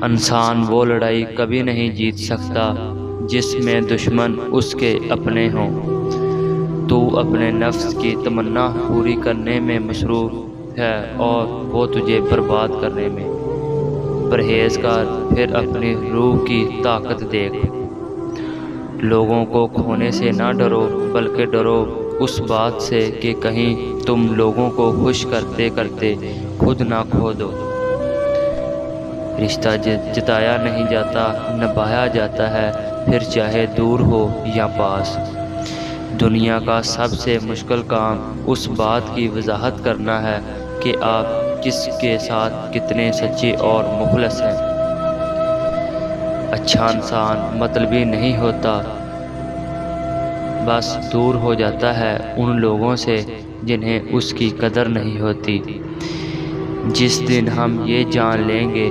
انسان وہ لڑائی کبھی نہیں جیت سکتا جس میں دشمن اس کے اپنے ہوں۔ تو اپنے نفس کی تمنا پوری کرنے میں مصروف ہے اور وہ تجھے برباد کرنے میں۔ پرہیزگار، پھر اپنی روح کی طاقت دیکھ۔ لوگوں کو کھونے سے نہ ڈرو، بلکہ ڈرو اس بات سے کہ کہیں تم لوگوں کو خوش کرتے کرتے خود نہ کھو دو۔ رشتہ جتایا نہیں جاتا، نبھایا جاتا ہے، پھر چاہے دور ہو یا پاس۔ دنیا کا سب سے مشکل کام اس بات کی وضاحت کرنا ہے کہ آپ کس کے ساتھ کتنے سچے اور مخلص ہیں۔ اچھا انسان مطلبی نہیں ہوتا، بس دور ہو جاتا ہے ان لوگوں سے جنہیں اس کی قدر نہیں ہوتی۔ جس دن ہم یہ جان لیں گے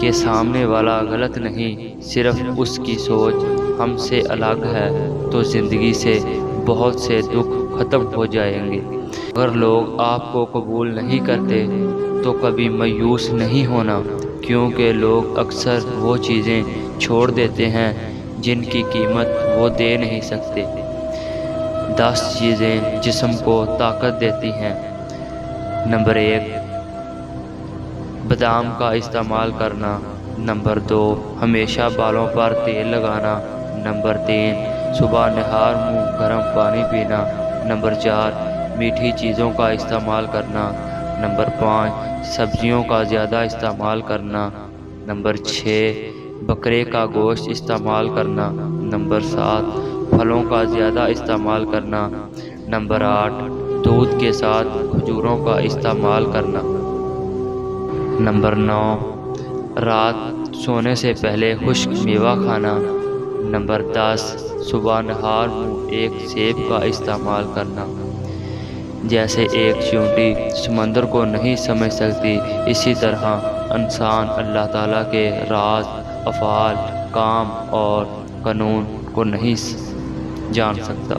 کہ سامنے والا غلط نہیں، صرف اس کی سوچ ہم سے الگ ہے، تو زندگی سے بہت سے دکھ ختم ہو جائیں گے۔ اگر لوگ آپ کو قبول نہیں کرتے تو کبھی مایوس نہیں ہونا، کیونکہ لوگ اکثر وہ چیزیں چھوڑ دیتے ہیں جن کی قیمت وہ دے نہیں سکتے۔ 10 چیزیں جسم کو طاقت دیتی ہیں۔ نمبر 1، بادام کا استعمال کرنا۔ نمبر 2، ہمیشہ بالوں پر تیل لگانا۔ نمبر 3، صبح نہار منہ گرم پانی پینا۔ نمبر 4، میٹھی چیزوں کا استعمال کرنا۔ نمبر 5، سبزیوں کا زیادہ استعمال کرنا۔ نمبر 6، بکرے کا گوشت استعمال کرنا۔ نمبر 7، پھلوں کا زیادہ استعمال کرنا۔ نمبر 8، دودھ کے ساتھ کھجوروں کا استعمال کرنا۔ نمبر 9، رات سونے سے پہلے خشک میوہ کھانا۔ نمبر 10، صبح نہار منہ ایک سیب کا استعمال کرنا۔ جیسے ایک چیونٹی سمندر کو نہیں سمجھ سکتی، اسی طرح انسان اللہ تعالیٰ کے راز، افعال، کام اور قانون کو نہیں جان سکتا۔